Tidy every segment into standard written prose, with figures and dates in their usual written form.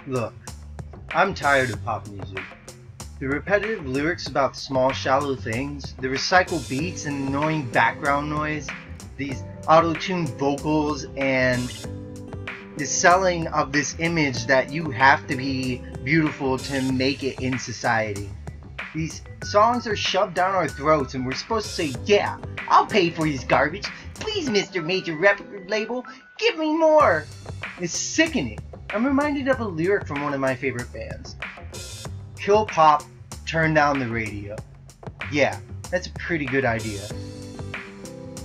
Look, I'm tired of pop music. The repetitive lyrics about small, shallow things, the recycled beats and annoying background noise, these auto-tuned vocals, and the selling of this image that you have to be beautiful to make it in society. These songs are shoved down our throats and we're supposed to say, yeah, I'll pay for his garbage. Please, Mr. Major Record Label, give me more. It's sickening. I'm reminded of a lyric from one of my favorite bands. Kill pop, turn down the radio. Yeah, that's a pretty good idea.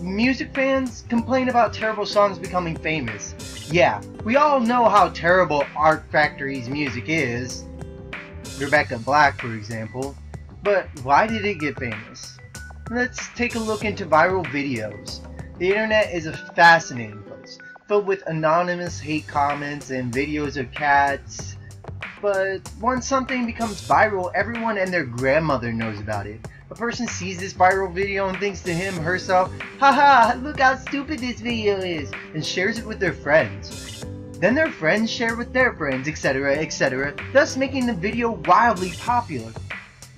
Music fans complain about terrible songs becoming famous. Yeah, we all know how terrible Art Factory's music is. Rebecca Black, for example. But why did it get famous? Let's take a look into viral videos. The internet is a fascinating place, filled with anonymous hate comments and videos of cats. But once something becomes viral, everyone and their grandmother knows about it. A person sees this viral video and thinks to him, herself, haha, look how stupid this video is, and shares it with their friends. Then their friends share with their friends, etc., etc., thus making the video wildly popular.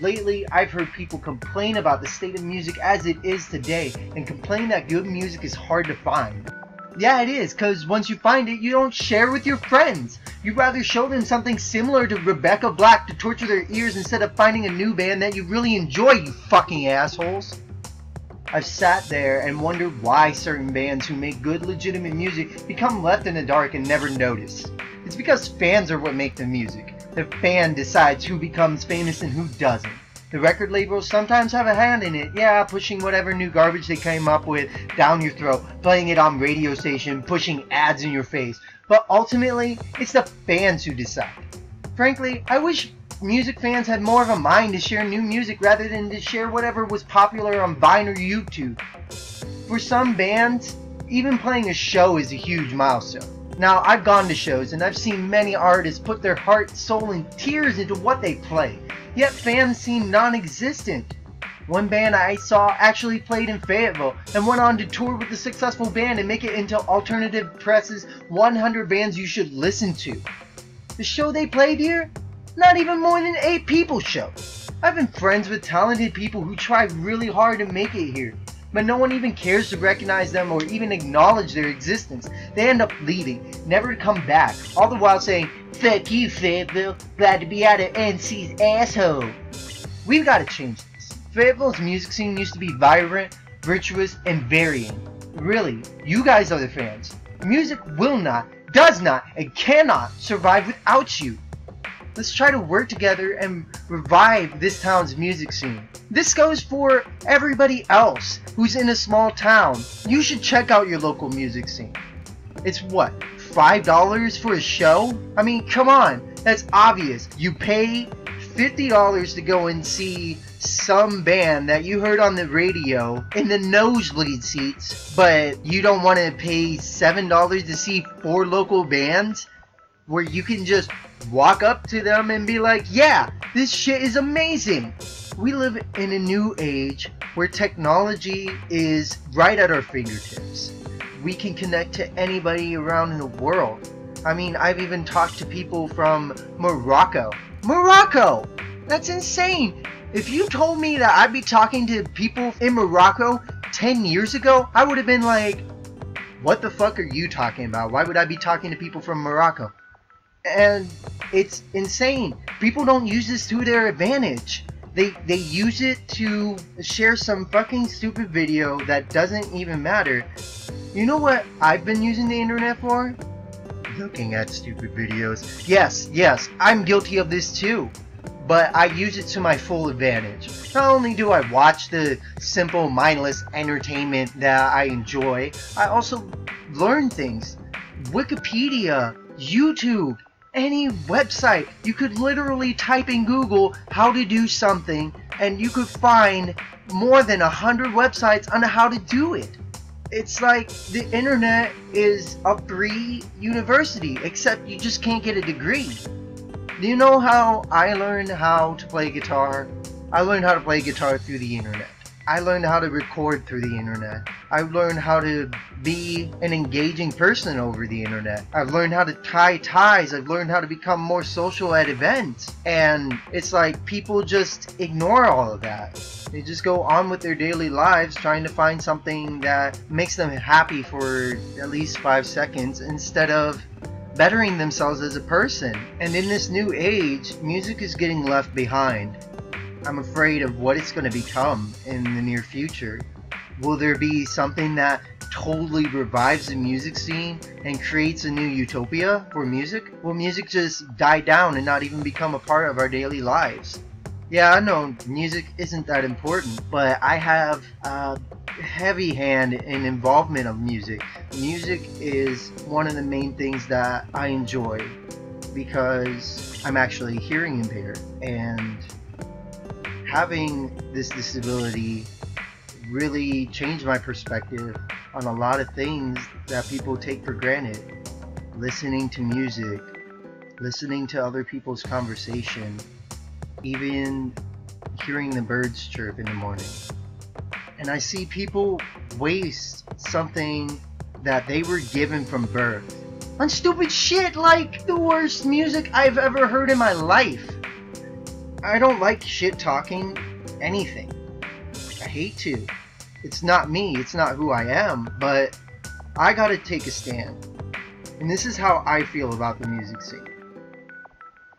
Lately, I've heard people complain about the state of music as it is today, and complain that good music is hard to find. Yeah, it is, cause once you find it, you don't share with your friends. You'd rather show them something similar to Rebecca Black to torture their ears instead of finding a new band that you really enjoy, you fucking assholes. I've sat there and wondered why certain bands who make good legitimate music become left in the dark and never noticed. It's because fans are what make the music. The fan decides who becomes famous and who doesn't. The record labels sometimes have a hand in it, yeah, pushing whatever new garbage they came up with down your throat, playing it on radio station, pushing ads in your face. But ultimately, it's the fans who decide. Frankly, I wish music fans had more of a mind to share new music rather than to share whatever was popular on Vine or YouTube. For some bands, even playing a show is a huge milestone. Now, I've gone to shows and I've seen many artists put their heart, soul, and tears into what they play, yet fans seem non-existent. One band I saw actually played in Fayetteville and went on to tour with the successful band and make it into Alternative Press's 100 bands you should listen to. The show they played here? Not even more than 8 people show. I've been friends with talented people who try really hard to make it here, but no one even cares to recognize them or even acknowledge their existence. They end up leaving, never to come back, all the while saying, "Fuck you, Fayetteville, glad to be out of NC's asshole." We've got to change this. Fayetteville's music scene used to be vibrant, virtuous, and varying. Really, you guys are the fans. Music will not, does not, and cannot survive without you. Let's try to work together and revive this town's music scene. This goes for everybody else who's in a small town. You should check out your local music scene. It's what, $5 for a show? I mean, come on, that's obvious. You pay $50 to go and see some band that you heard on the radio in the nosebleed seats, but you don't want to pay $7 to see 4 local bands where you can just walk up to them and be like, yeah, this shit is amazing. We live in a new age where technology is right at our fingertips. We can connect to anybody around in the world. I mean, I've even talked to people from Morocco. Morocco! That's insane! If you told me that I'd be talking to people in Morocco 10 years ago, I would have been like, what the fuck are you talking about? Why would I be talking to people from Morocco? And it's insane. People don't use this to their advantage. They use it to share some fucking stupid video that doesn't even matter. You know what I've been using the internet for? Looking at stupid videos. Yes, I'm guilty of this too. But I use it to my full advantage. Not only do I watch the simple, mindless entertainment that I enjoy, I also learn things. Wikipedia, YouTube, any website. You could literally type in Google how to do something and you could find more than 100 websites on how to do it. It's like the internet is a free university, except you just can't get a degree. Do you know how I learned how to play guitar? I learned how to play guitar through the internet. I learned how to record through the internet. I've learned how to be an engaging person over the internet. I've learned how to tie ties. I've learned how to become more social at events. And it's like people just ignore all of that. They just go on with their daily lives trying to find something that makes them happy for at least 5 seconds instead of bettering themselves as a person. And in this new age, music is getting left behind. I'm afraid of what it's going to become in the near future. Will there be something that totally revives the music scene and creates a new utopia for music? Will music just die down and not even become a part of our daily lives? Yeah, I know music isn't that important, but I have a heavy hand in involvement of music. Music is one of the main things that I enjoy because I'm actually hearing impaired, and having this disability really changed my perspective on a lot of things that people take for granted. Listening to music, listening to other people's conversation, even hearing the birds chirp in the morning. And I see people waste something that they were given from birth on stupid shit like the worst music I've ever heard in my life. I don't like shit talking anything. I hate to. It's not me, it's not who I am, but I gotta take a stand. And this is how I feel about the music scene.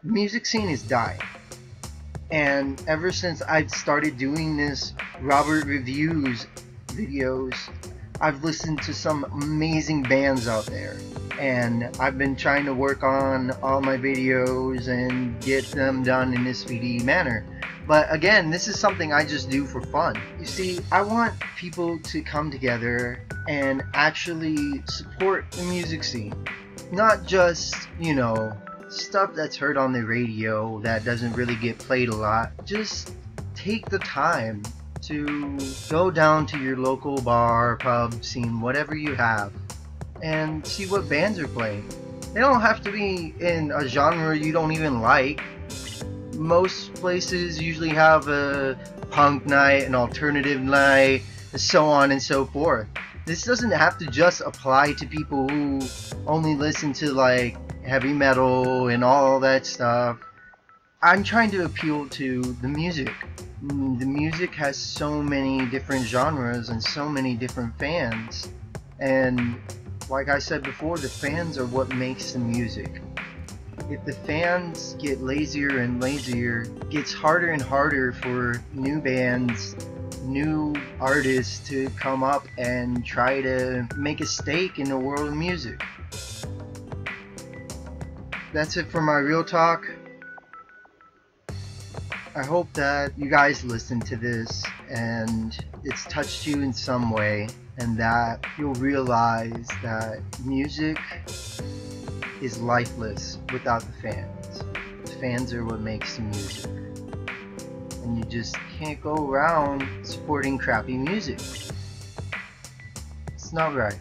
The music scene is dying. And ever since I've started doing this Robert Reviews videos, I've listened to some amazing bands out there. And I've been trying to work on all my videos and get them done in this speedy manner. But again, this is something I just do for fun. You see, I want people to come together and actually support the music scene. Not just, you know, stuff that's heard on the radio that doesn't really get played a lot. Just take the time to go down to your local bar, pub, scene, whatever you have, and see what bands are playing. They don't have to be in a genre you don't even like. Most places usually have a punk night, an alternative night, so on and so forth. This doesn't have to just apply to people who only listen to like heavy metal and all that stuff. I'm trying to appeal to the music. The music has so many different genres and so many different fans. And like I said before, the fans are what makes the music. If the fans get lazier and lazier, it gets harder and harder for new bands, new artists to come up and try to make a stake in the world of music. That's it for my real talk. I hope that you guys listen to this and it's touched you in some way, and that you'll realize that music is lifeless without the fans. The fans are what makes the music. And you just can't go around supporting crappy music. It's not right.